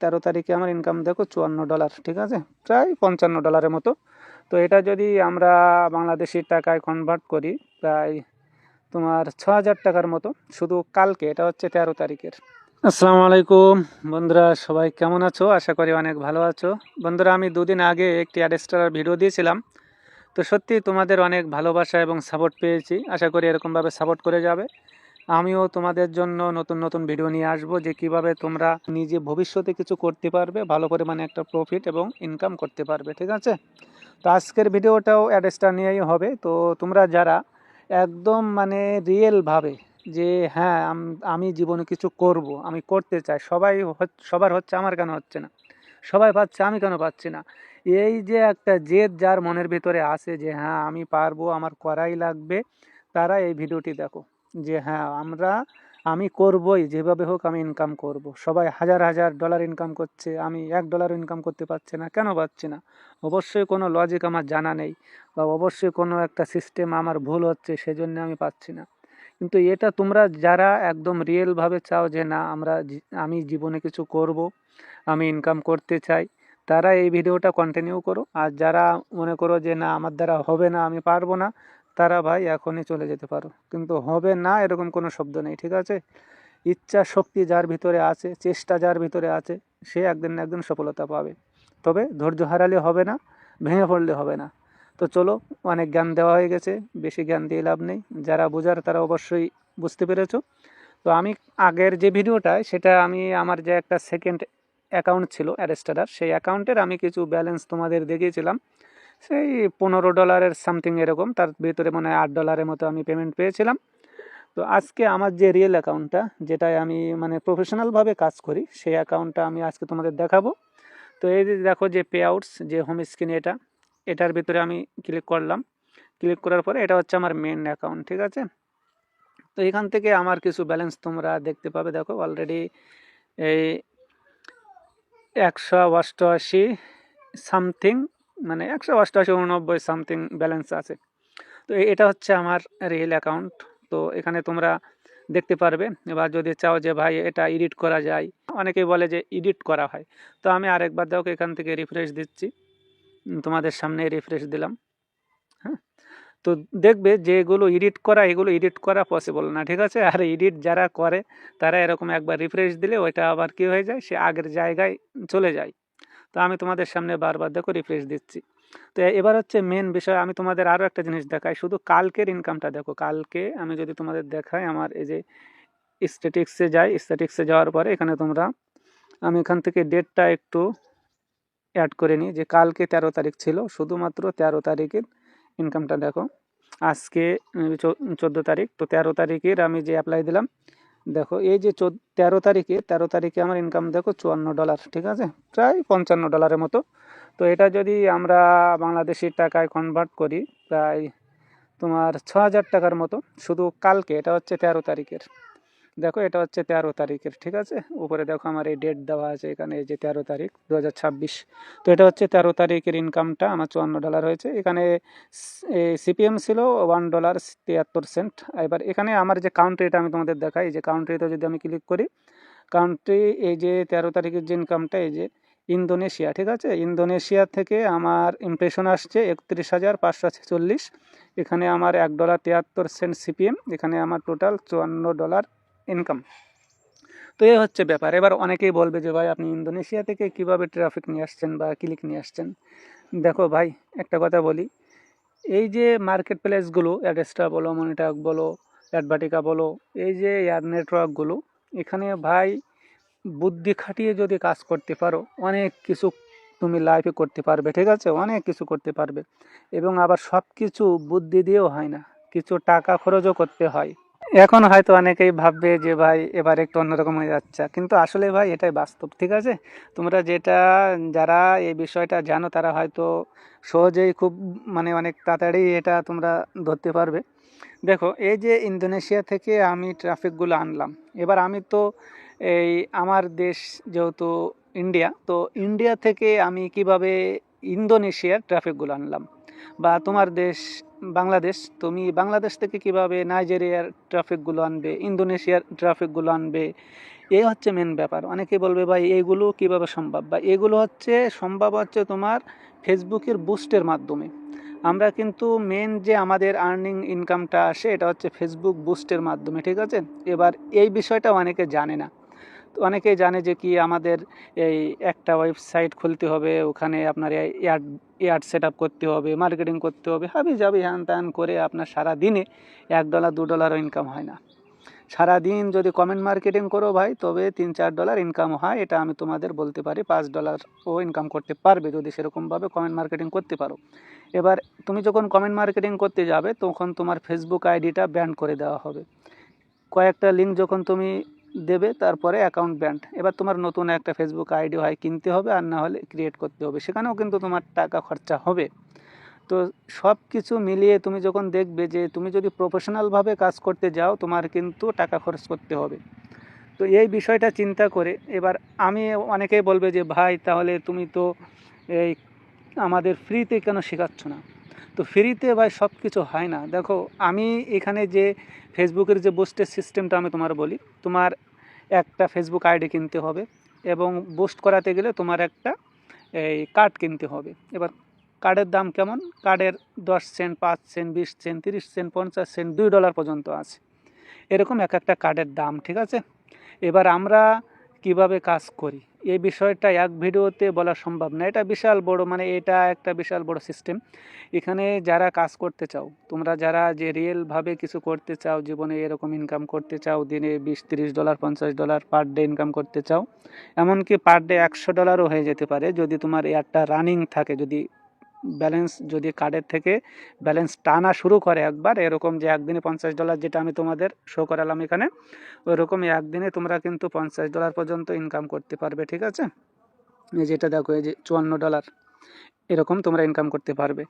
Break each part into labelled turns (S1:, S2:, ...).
S1: 13 তারিখে আমার ইনকাম দেখো $54, ঠিক আছে, প্রায় $55 মতো। তো এটা যদি আমরা বাংলাদেশি টাকায় কনভার্ট করি, প্রায় তোমার 6,000 টাকার মতো শুধু কালকে। এটা হচ্ছে 13 তারিখের। আসসালামু আলাইকুম বন্ধুরা, সবাই কেমন আছো? আশা করি অনেক ভালো আছো। বন্ধুরা, আমি দুদিন আগে একটি অ্যাডস্টার ভিডিও দিয়েছিলাম। তো সত্যি তোমাদের অনেক ভালোবাসা এবং সাপোর্ট পেয়েছি। আশা করি এরকমভাবে সাপোর্ট করে যাবে। আমিও তোমাদের জন্য নতুন নতুন ভিডিও নিয়ে আসবো, যে কিভাবে তোমরা নিজে ভবিষ্যতে কিছু করতে পারবে, ভালো পরিমাণে একটা প্রফিট এবং ইনকাম করতে পারবে, ঠিক আছে। তো আজকের ভিডিওটাও অ্যাডস্টার নিয়েই হবে। তো তোমরা যারা একদম রিয়েলভাবে যে হ্যাঁ আমি জীবনে কিছু করব, আমি করতে চাই, সবার হচ্ছে, আমার কেন হচ্ছে না, সবাই পাচ্ছে আমি কেন পাচ্ছি না, এই যে একটা জেদ যার মনের ভিতরে আসে যে হ্যাঁ আমি পারবো, আমার করাই লাগবে, তারা এই ভিডিওটি দেখো। যে হ্যাঁ আমি করবই, যেভাবে হোক আমি ইনকাম করব। সবাই হাজার হাজার ডলার ইনকাম করছে, আমি $1 ইনকাম করতে পারছি না, কেন পাচ্ছি না? অবশ্যই কোনো লজিক আমার জানা নেই, বা অবশ্যই কোনো একটা সিস্টেম আমার ভুল হচ্ছে, সেজন্য আমি পাচ্ছি না। কিন্তু এটা তোমরা যারা একদম রিয়েলভাবে চাও যে না আমি জীবনে কিছু করব, আমি ইনকাম করতে চাই, তারা এই ভিডিওটা কন্টিনিউ করো। আর যারা মনে করো যে না আমার দ্বারা হবে না, আমি পারবো না, তারা ভাই এখনই চলে যেতে পারো। কিন্তু হবে না এরকম কোনো শব্দ নেই, ঠিক আছে। ইচ্ছা শক্তি যার ভিতরে আছে, চেষ্টা যার ভিতরে আছে, সে একদিন না একদিন সফলতা পাবে। তবে ধৈর্য হারালে হবে না, ভেঙে পড়লে হবে না। তো চলো, অনেক জ্ঞান দেওয়া হয়ে গেছে, বেশি জ্ঞান দিয়ে লাভ নেই। যারা বোঝার তারা অবশ্যই বুঝতে পেরেছো। তো আমি আগের যে ভিডিওটায়, সেটা আমি আমার যে একটা সেকেন্ড অ্যাকাউন্ট ছিল অ্যাডস্টারার, সেই অ্যাকাউন্টের আমি কিছু ব্যালেন্স তোমাদের দেখিয়েছিলাম। সেই $15 সামথিং এরকম, তার ভিতরে মনে হয় $8 মতো আমি পেমেন্ট পেয়েছিলাম। তো আজকে আমার যে রিয়েল অ্যাকাউন্টটা, যেটাই আমি প্রফেশনালভাবে কাজ করি, সেই অ্যাকাউন্টটা আমি আজকে তোমাদের দেখাবো। তো এই যে দেখো যে পে আউটস, যে হোম স্ক্রিনে এটার ভিতরে আমি ক্লিক করলাম। ক্লিক করার পরে এটা হচ্ছে আমার মেন অ্যাকাউন্ট, ঠিক আছে। তো এখান থেকে আমার কিছু ব্যালেন্স তোমরা দেখতে পাবে। দেখো অলরেডি এই 188 সামথিং, 188-89 সামথিং ব্যালেন্স আছে। তো এটা হচ্ছে আমার রিয়েল অ্যাকাউন্ট। তো এখানে তোমরা দেখতে পারবে। এবার যদি চাও যে ভাই এটা এডিট করা যায়, অনেকেই বলে যে এডিট করা হয়, তো আমি আরেকবার দেখো এখান থেকে রিফ্রেশ দিচ্ছি, তোমাদের সামনে রিফ্রেশ দিলাম। হ্যাঁ, তো দেখবে যে এগুলো এডিট করা পসিবল না, ঠিক আছে। আর এডিট যারা করে তারা এরকম একবার রিফ্রেশ দিলে ওইটা আবার কি হয়ে যায়, সে আগের জায়গায় চলে যায়। তো আমি তোমাদের সামনে বারবার দেখো রিফ্রেশ দিচ্ছি। তো এবার হচ্ছে মেন বিষয়, আমি তোমাদের আরও একটা জিনিস দেখাই। শুধু কালকের ইনকামটা দেখো। কালকে আমি যদি তোমাদের দেখাই, আমার এই যে স্ট্যাটিক্সে যাওয়ার পরে এখানে আমি এখান থেকে ডেটটা একটু অ্যাড করে নিই, যে কালকে 13 তারিখ ছিল, শুধুমাত্র 13 তারিখের ইনকামটা দেখো। আজকে 14 তারিখ, তো 13 তারিখের আমি যে অ্যাপ্লাই দিলাম, দেখো এই যে 13 তারিখে আমার ইনকাম দেখো $54, ঠিক আছে, প্রায় $55 মতো। তো এটা যদি আমরা বাংলাদেশি টাকায় কনভার্ট করি, প্রায় তোমার 6,000 টাকার মতো শুধু কালকে। এটা হচ্ছে 13 তারিখের। দেখো এটা হচ্ছে 13 তারিখের, ঠিক আছে। উপরে দেখো আমার এই ডেট দেওয়া আছে এখানে, এই যে 13 তারিখ 2026। তো এটা হচ্ছে 13 তারিখের ইনকামটা আমার $54 হয়েছে। এখানে সিপিএম ছিল $1.73। এবার এখানে আমার যে কাউন্ট্রিটা আমি তোমাদের দেখাই, এই যে কাউন্ট্রিতে যদি আমি ক্লিক করি, কাউন্ট্রি এই যে 13 তারিখের যে ইনকামটা, এই যে ইন্দোনেশিয়া, ঠিক আছে। ইন্দোনেশিয়া থেকে আমার ইমপ্রেশন আসছে 31,546। এখানে আমার $1.73 সিপিএম, এখানে আমার টোটাল $54 ইনকাম। তো এই হচ্ছে ব্যাপার। এবার অনেকেই বলবে যে ভাই আপনি ইন্দোনেশিয়া থেকে কিভাবে ট্রাফিক নিয়ে আসছেন বা ক্লিক নিয়ে আসছেন। দেখো ভাই, একটা কথা বলি, এই যে মার্কেট প্লেসগুলো, অ্যাডস্টা বলো, মনিটক বলো, অ্যাডভাটিকা বলো, এই যে এয়ার নেটওয়ার্কগুলো, এখানে ভাই বুদ্ধি খাটিয়ে যদি কাজ করতে পারো, অনেক কিছু তুমি লাইফে করতে পারবে, ঠিক আছে, অনেক কিছু করতে পারবে। এবং আবার সব কিছু বুদ্ধি দিয়েও হয় না, কিছু টাকা খরচও করতে হয়। এখন হয়তো অনেকেই ভাববে যে ভাই এবার একটু অন্যরকম হয়ে যাচ্ছে, কিন্তু আসলে ভাই এটাই বাস্তব, ঠিক আছে। তোমরা যারা এই বিষয়টা জানো, তারা হয়তো সহজেই খুব অনেক তাড়াতাড়ি এটা তোমরা ধরতে পারবে। দেখো এই যে ইন্দোনেশিয়া থেকে আমি ট্রাফিকগুলো আনলাম। এবার আমি তো আমার দেশ যেহেতু ইন্ডিয়া, তো ইন্ডিয়া থেকে আমি কিভাবে ইন্দোনেশিয়ার ট্রাফিকগুলো আনলাম, বা তোমার দেশ বাংলাদেশ, তুমি বাংলাদেশ থেকে কিভাবে নাইজেরিয়ার ট্রাফিকগুলো আনবে, ইন্দোনেশিয়ার ট্রাফিকগুলো আনবে, এই হচ্ছে মেন ব্যাপার। অনেকেই বলবে ভাই এইগুলো কিভাবে সম্ভব, বা এগুলো হচ্ছে সম্ভব হচ্ছে তোমার ফেসবুকের বুস্টের মাধ্যমে। আমরা কিন্তু মেন যে আমাদের আর্নিং ইনকামটা আসে এটা হচ্ছে ফেসবুক বুস্টের মাধ্যমে, ঠিক আছে। এবার এই বিষয়টা অনেকে জানে না। তো অনেকেই জানে যে কি আমাদের এই একটা ওয়েবসাইট খুলতে হবে, ওখানে আপনার অ্যাড সেট আপ করতে হবে, মার্কেটিং করতে হবে, হাবি যাবি হ্যান ত্যান করে আপনার সারা দিনে $1 $2 ইনকাম হয় না। সারাদিন যদি কমেন্ট মার্কেটিং করো ভাই, তবে $3-4 ইনকাম হয়, এটা আমি তোমাদের বলতে পারি। $5ও ইনকাম করতে পারবে যদি সেরকমভাবে কমেন্ট মার্কেটিং করতে পারো। এবার তুমি যখন কমেন্ট মার্কেটিং করতে যাবে তখন তোমার ফেসবুক আইডিটা ব্যান করে দেওয়া হবে। কয়েকটা লিঙ্ক যখন তুমি দেবে তারপরে অ্যাকাউন্ট ব্যান্ড। এবার তোমার নতুন একটা ফেসবুক আইডি হয় কিনতে হবে, আর না হলে ক্রিয়েট করতে হবে, সেখানেও কিন্তু তোমার টাকা খরচা হবে। তো সব কিছু মিলিয়ে তুমি যখন দেখবে যে তুমি যদি প্রফেশনালভাবে কাজ করতে যাও, তোমার কিন্তু টাকা খরচ করতে হবে। তো এই বিষয়টা চিন্তা করে এবার আমি, অনেকেই বলবে যে ভাই তাহলে তুমি তো এই আমাদের ফ্রিতে কেন শেখাচ্ছ না? তো ফ্রিতে ভাই সব কিছু হয় না। দেখো আমি এখানে যে ফেসবুকের যে বুস্টের সিস্টেমটা আমি তোমার বলি, তোমার একটা ফেসবুক আইডি কিনতে হবে, এবং বুস্ট করাতে গেলে তোমার একটা এই কার্ড কিনতে হবে। এবার কার্ডের দাম কেমন? কার্ডের 10 cent, 5 cent, 20 cent, 30 cent, 50 cent, $2 পর্যন্ত আছে, এরকম এক একটা কার্ডের দাম, ঠিক আছে। এবার আমরা কিভাবে কাজ করি এই বিষয়টা এক ভিডিওতে বলা সম্ভব না, এটা বিশাল বড়, মানে এটা একটা বিশাল বড় সিস্টেম। এখানে যারা কাজ করতে চাও, তোমরা যারা যে রিয়েলভাবে কিছু করতে চাও, জীবনে এরকম ইনকাম করতে চাও, দিনে $20-30 $50 পার ডে ইনকাম করতে চাও, এমনকি পার ডে $100ও হয়ে যেতে পারে যদি তোমার এয়ারটা রানিং থাকে, যদি ব্যালেন্স, যদি কার্ডের থেকে ব্যালেন্স টানা শুরু করে একবার, এরকম যে একদিনে $50 যেটা আমি তোমাদের শো করালাম এখানে, ওইরকম একদিনে তোমরা কিন্তু $50 পর্যন্ত ইনকাম করতে পারবে, ঠিক আছে। এই যেটা দেখো, এই যে $54 এরকম তোমরা ইনকাম করতে পারবে।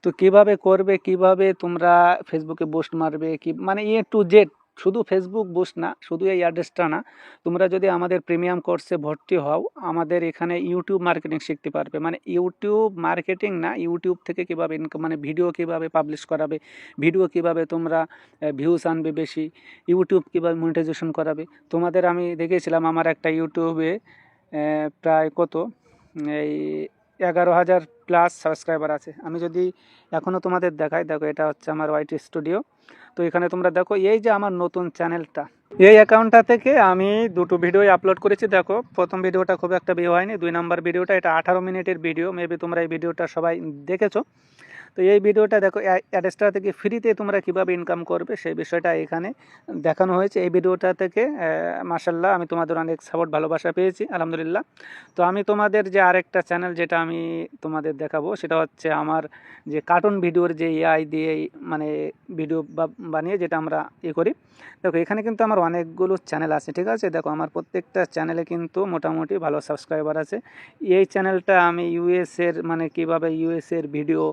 S1: তো কিভাবে করবে, কিভাবে তোমরা ফেসবুকে বুস্ট মারবে, কি মানে A to Z, শুধু ফেসবুক বুস্ট না, শুধু এই অ্যাড্রেসটা না, তোমরা যদি আমাদের প্রিমিয়াম কোর্সে ভর্তি হও, আমাদের এখানে ইউটিউব মার্কেটিং শিখতে পারবে। মানে ইউটিউব মার্কেটিং না, ইউটিউব থেকে কীভাবে ইনকাম, মানে ভিডিও কীভাবে পাবলিশ করাবে, ভিডিও কীভাবে তোমরা ভিউজ আনবে বেশি, ইউটিউব কীভাবে মনিটাইজেশন করাবে। তোমাদের আমি দেখেছিলাম আমার একটা ইউটিউবে প্রায় কত, এই 11,000+ সাবস্ক্রাইবার আছে। আমি যদি এখনও তোমাদের দেখাই, দেখো এটা হচ্ছে আমার ওয়াইটি স্টুডিও। তো এখানে তোমরা দেখো এই যে আমার নতুন চ্যানেলটা, এই অ্যাকাউন্টটা থেকে আমি দুটো ভিডিও আপলোড করেছি। দেখো প্রথম ভিডিওটা খুব একটা ভিউ হয়নি, 2 নম্বর ভিডিওটা, এটা 18 মিনিটের ভিডিও, মেবি তোমরা এই ভিডিওটা সবাই দেখেছো। তো এই ভিডিওটা দেখো, অ্যাডস্টার থেকে ফ্রিতে তোমরা কিভাবে ইনকাম করবে সেই বিষয়টা এখানে দেখানো হয়েছে। এই ভিডিওটা থেকে মাশাল্লাহ আমি তোমাদের অনেক সাপোর্ট ভালোবাসা পেয়েছি, আলহামদুলিল্লাহ। তো আমি তোমাদের যে আরেকটা চ্যানেল যেটা আমি তোমাদের দেখাবো, সেটা হচ্ছে আমার যে কার্টুন ভিডিওর যে এআই দিয়ে মানে ভিডিও বানিয়ে যেটা আমরা করি। দেখো এখানে কিন্তু আমার অনেকগুলো চ্যানেল আছে, ঠিক আছে। দেখো আমার প্রত্যেকটা চ্যানেলে কিন্তু মোটামুটি ভালো সাবস্ক্রাইবার আছে। এই চ্যানেলটা আমি ইউএসের, মানে কিভাবে ইউএসের ভিডিও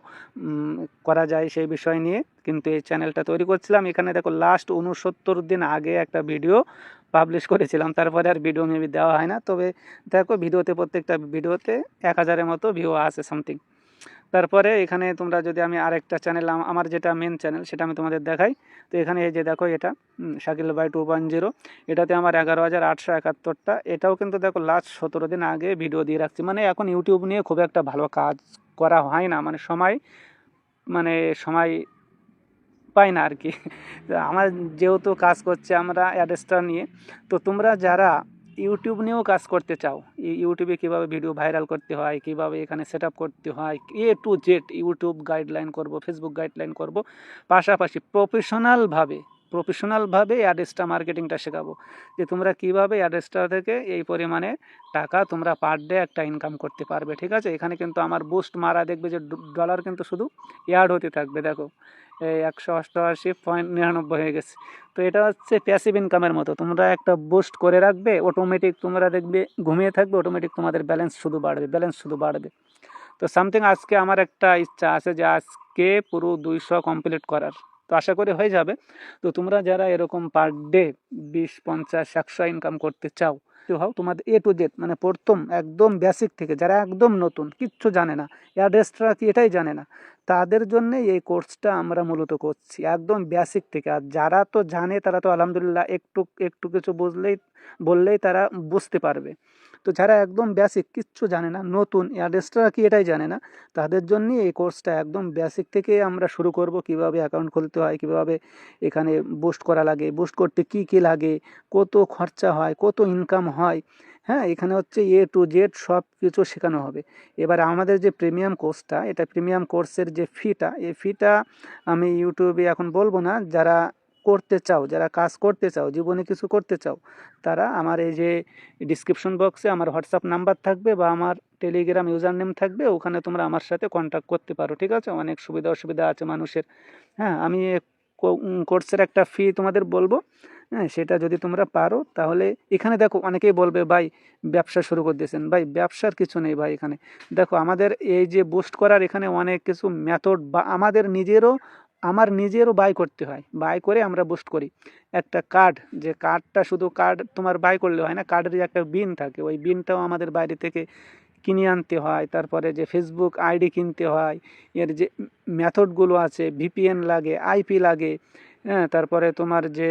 S1: করা যায় সেই বিষয় নিয়ে কিন্তু এই চ্যানেলটা তৈরি করছিলাম। এখানে দেখো লাস্ট 69 দিন আগে একটা ভিডিও পাবলিশ করেছিলাম, তারপরে আর ভিডিও মেবি দেওয়া হয় না। তবে দেখো ভিডিওতে, প্রত্যেকটা ভিডিওতে 1000-এর মতো ভিউ আছে সামথিং। তারপরে এখানে তোমরা যদি আমি আরেকটা চ্যানেল, আমার যেটা মেন চ্যানেল সেটা আমি তোমাদের দেখাই। তো এখানে এই যে দেখো, এটা শাকিল ভাই 2.0, এটাতে আমার 11,871টা। এটাও কিন্তু দেখো লাস্ট 17 দিন আগে ভিডিও দিয়ে রাখছি। মানে এখন ইউটিউব নিয়ে খুব একটা ভালো কাজ করা হয় না, মানে সময় পাই না আর কি। আমার যেহেতু কাজ করছে আমরা অ্যাডস্টার নিয়ে, তো তোমরা যারা ইউটিউব নিয়েও কাজ করতে চাও, ইউটিউবে কীভাবে ভিডিও ভাইরাল করতে হয়, কীভাবে এখানে সেট আপ করতে হয়, A to Z YouTube guideline করব, ফেসবুক গাইডলাইন করব, পাশাপাশি প্রফেশনালভাবে অ্যাডস্টার মার্কেটিংটা শেখাবো, যে তোমরা কীভাবে অ্যাডস্টার থেকে এই পরিমাণে টাকা তোমরা পার ডে একটা ইনকাম করতে পারবে, ঠিক আছে। এখানে কিন্তু আমার বুস্ট মারা দেখবে যে ডলার কিন্তু শুধু অ্যাড হতে থাকবে। দেখো এই 188.99 হয়ে গেছে। তো এটা হচ্ছে প্যাসিভ ইনকামের মতো, তোমরা একটা বুস্ট করে রাখবে, অটোমেটিক তোমরা দেখবে ঘুমিয়ে থাকবে, অটোমেটিক তোমাদের ব্যালেন্স শুধু বাড়বে। তো সামথিং আজকে আমার একটা ইচ্ছা আছে যে আজকে পুরো 200 কমপ্লিট করার, তো আশা করি হয়ে যাবে। তো তোমরা যারা এরকম পার ডে 20, 50, 100 ইনকাম করতে চাও, হও তোমাদের A to Z, মানে প্রথম একদম বেসিক থেকে, যারা একদম নতুন কিচ্ছু জানে না, অ্যাড্রেসটা কি এটাই জানে না, তাদের জন্যে এই কোর্সটা আমরা মূলত করছি একদম বেসিক থেকে। আর যারা তো জানে তারা তো আলহামদুলিল্লাহ একটু একটু কিছু বললেই তারা বুঝতে পারবে। তো যারা একদম বেসিক কিচ্ছু জানে না, নতুন অ্যাড্রেসটা কি এটাই জানে না, তাদের জন্যই এই কোর্সটা একদম বেসিক থেকে আমরা শুরু করব। কিভাবে অ্যাকাউন্ট খুলতে হয়, কিভাবে এখানে বুস্ট করা লাগে, বুস্ট করতে কি কি লাগে, কত খরচা হয়, কত ইনকাম হয়। হ্যাঁ, এখানে হচ্ছে A to Z সব কিছু শেখানো হবে। এবার আমাদের যে প্রিমিয়াম কোর্সটা, এটা প্রিমিয়াম কোর্সের যে ফিটা, এই ফিটা আমি ইউটিউবে এখন বলবো না। যারা করতে চাও, যারা কাজ করতে চাও, জীবনে কিছু করতে চাও, তারা আমার এই যে ডিসক্রিপশন বক্সে আমার হোয়াটসঅ্যাপ নাম্বার থাকবে বা আমার টেলিগ্রাম ইউজার নেম থাকবে, ওখানে তোমরা আমার সাথে কন্ট্যাক্ট করতে পারো। ঠিক আছে, অনেক সুবিধা অসুবিধা আছে মানুষের। হ্যাঁ, আমি কোর্সের একটা ফি তোমাদের বলবো। হ্যাঁ, সেটা যদি তোমরা পারো তাহলে এখানে দেখো অনেকেই বলবে ভাই ব্যবসা শুরু করে দিয়েছেন। ভাই ব্যবসার কিছু নেই ভাই। এখানে দেখো আমাদের এই যে বুস্ট করার এখানে অনেক কিছু মেথড বা আমার নিজেরও বাই করতে হয়। বাই করে আমরা বুস্ট করি একটা কার্ড, যে কার্ডটা শুধু কার্ড তোমার বাই করলে হয় না, কার্ডের যে একটা বিন থাকে, ওই বিনটাও আমাদের বাইরে থেকে কিনে আনতে হয়। তারপরে যে ফেসবুক আইডি কিনতে হয়, এর যে মেথডগুলো আছে, ভিপিএন লাগে, আইপি লাগে। হ্যাঁ, তারপরে তোমার যে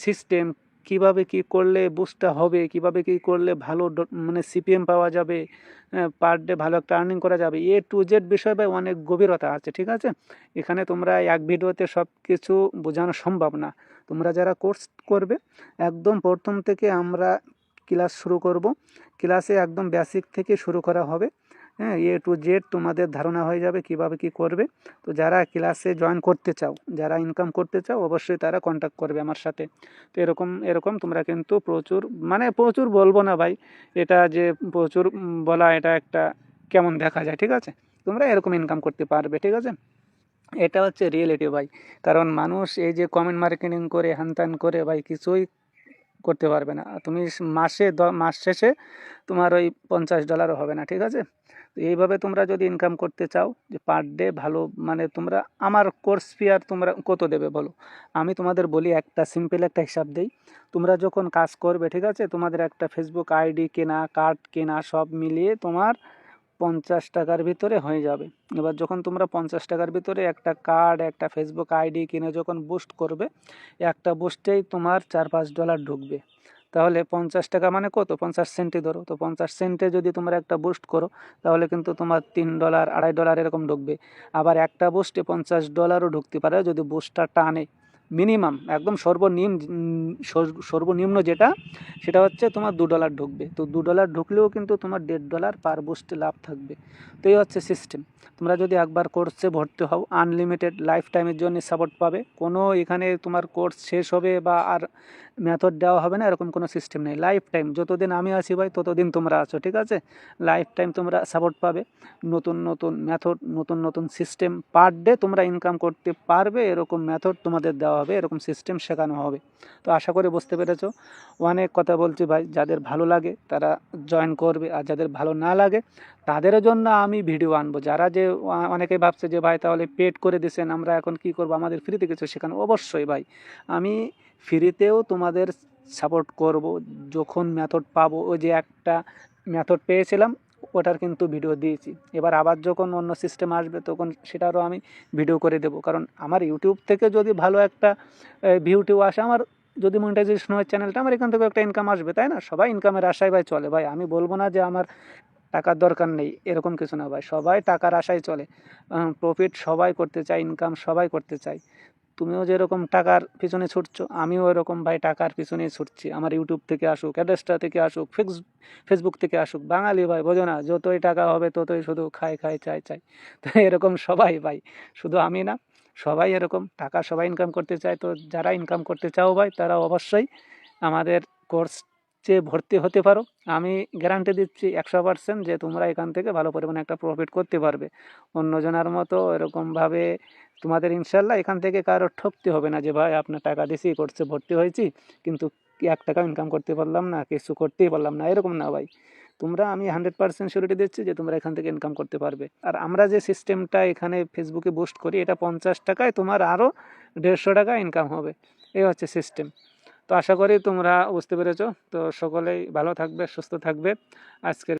S1: সিস্টেম, কিভাবে কি করলে বুস্টটা হবে, কিভাবে কি করলে ভালো মানে সিপিএম পাওয়া যাবে, পার ডে ভালো একটা আর্নিং করা যাবে, A to Z বিষয় ভাই অনেক গভীরতা আছে। ঠিক আছে, এখানে তোমরা এক ভিডিওতে সব কিছু বোঝানো সম্ভব না। তোমরা যারা কোর্স করবে একদম প্রথম থেকে আমরা ক্লাস শুরু করব। ক্লাসে একদম বেসিক থেকে শুরু করা হবে। হ্যাঁ, A to Z তোমাদের ধারণা হয়ে যাবে কিভাবে কি করবে। তো যারা ক্লাসে জয়েন করতে চাও, যারা ইনকাম করতে চাও, অবশ্যই তারা কন্ট্যাক্ট করবে আমার সাথে। তো এরকম এরকম তোমরা কিন্তু প্রচুর, মানে প্রচুর বলবো না ভাই, এটা যে প্রচুর বলা এটা একটা কেমন দেখা যায়। ঠিক আছে, তোমরা এরকম ইনকাম করতে পারবে। ঠিক আছে, এটা হচ্ছে রিয়েলিটি ভাই। কারণ মানুষ এই যে কমেন্ট মার্কেটিং করে হ্যান ত্যান করে ভাই কিছুই করতে পারবে না। তুমি মাস শেষে তোমার ওই $50 হবে না। ঠিক আছে, তো এইভাবে তোমরা যদি ইনকাম করতে চাও, যে পার ডে ভালো, মানে তোমরা আমার কোর্স ফি আর তোমরা কত দেবে বলো। আমি তোমাদের বলি, একটা সিম্পল একটা হিসাব দেই। তোমরা যখন কাজ করবে, ঠিক আছে, তোমাদের একটা ফেসবুক আইডি কেনা, কার্ড কেনা, সব মিলিয়ে তোমার 50 টাকার ভিতরে হয়ে যাবে। এবার যখন তোমরা 50 টাকার ভিতরে একটা কার্ড, একটা ফেসবুক আইডি কিনে যখন বুস্ট করবে, একটা বুস্টেই তোমার $4-5 ঢুকবে। তাহলে 50 টাকা মানে কত, 50 সেন্টই ধরো। তো 50 সেন্টে যদি তোমরা একটা বুস্ট করো, তাহলে কিন্তু তোমার $3, $2.5 এরকম ঢুকবে। আবার একটা বুস্টে $50ও ঢুকতে পারে যদি বুস্টটা টানে। মিনিমাম একদম সর্বনিম্ন যেটা, সেটা হচ্ছে তোমার $2 ঢুকবে। তো $2 ঢুকলেও কিন্তু তোমার $1.5 পার বুস্টে লাভ থাকবে। তো এই হচ্ছে সিস্টেম। তোমরা যদি একবার কোর্সে ভর্তি হও, আনলিমিটেড লাইফ টাইমের জন্য সাপোর্ট পাবে। কোনো এখানে তোমার কোর্স শেষ হবে বা আর মেথড দেওয়া হবে না, এরকম কোনো সিস্টেম নেই। লাইফ টাইম যতদিন আমি আছি ভাই, ততদিন তোমরা আছো। ঠিক আছে, লাইফ টাইম তোমরা সাপোর্ট পাবে। নতুন নতুন মেথড, নতুন নতুন সিস্টেম, পার ডে তোমরা ইনকাম করতে পারবে এরকম মেথড তোমাদের দেওয়া হবে, এরকম সিস্টেম শেখানো হবে। তো আশা করি বুঝতে পেরেছো। অনেক কথা বলছি ভাই, যাদের ভালো লাগে তারা জয়েন করবে, আর যাদের ভালো না লাগে তাদের জন্য আমি ভিডিও আনবো। যারা যে অনেকেই ভাবছে যে ভাই তাহলে পেড করে দিয়েছেন, আমরা এখন কি করব, আমাদের ফ্রিতে কিছু শেখানো। অবশ্যই ভাই, আমি ফ্রিতেও তোমাদের সাপোর্ট করব যখন মেথড পাবো। ওই যে একটা মেথড পেয়েছিলাম, ওটার কিন্তু ভিডিও দিয়েছি। এবার আবার যখন অন্য সিস্টেম আসবে তখন সেটারও আমি ভিডিও করে দেবো। কারণ আমার ইউটিউব থেকে যদি ভালো একটা ভিউ আসে, আমার যদি মনিটাইজেশন হয় চ্যানেলটা, আমার এখান থেকে একটা ইনকাম আসবে, তাই না? সবাই ইনকামের আশায় ভাই চলে। ভাই আমি বলবো না যে আমার টাকার দরকার নেই, এরকম কিছু না ভাই। সবাই টাকার আশায় চলে, প্রফিট সবাই করতে চায়, ইনকাম সবাই করতে চায়। তুমিও যেরকম টাকার পিছনে ছুটছো, আমিও এরকম ভাই টাকার পিছনেই ছুটছি। আমার ইউটিউব থেকে আসুক, অ্যাড্রেসটা থেকে আসুক, ফেসবুক থেকে আসুক, বাঙালি ভাই বোঝো না, যতই টাকা হবে ততই শুধু খাই খাই চাই চাই। তো এরকম সবাই ভাই, শুধু আমি না, সবাই এরকম টাকা সবাই ইনকাম করতে চায়। তো যারা ইনকাম করতে চাও ভাই, তারা অবশ্যই আমাদের কোর্সে ভর্তি হতে পারো। আমি গ্যারান্টি দিচ্ছি 100% যে তোমরা এখান থেকে ভালো পরিমাণে একটা প্রফিট করতে পারবে। অন্যজনের মতো এরকমভাবে তোমাদের ইনশাল্লাহ এখান থেকে কারো ঠকতে হবে না যে ভাই আপনার টাকা দিছি, কোর্সে ভর্তি হয়েছি, কিন্তু 1 টাকা ইনকাম করতে পারলাম না, কিছু করতেই পারলাম না, এরকম না ভাই। তোমরা, আমি 100% সিউরিটি দিচ্ছি যে তোমরা এখান থেকে ইনকাম করতে পারবে। আর আমরা যে সিস্টেমটা এখানে ফেসবুকে বুস্ট করি, এটা 50 টাকায় তোমার আরও 150 টাকা ইনকাম হবে। এই হচ্ছে সিস্টেম। তো আশা করি তোমরা বুঝতে পেরেছো। তো সকলেই ভালো থাকবে, সুস্থ থাকবে। আজকের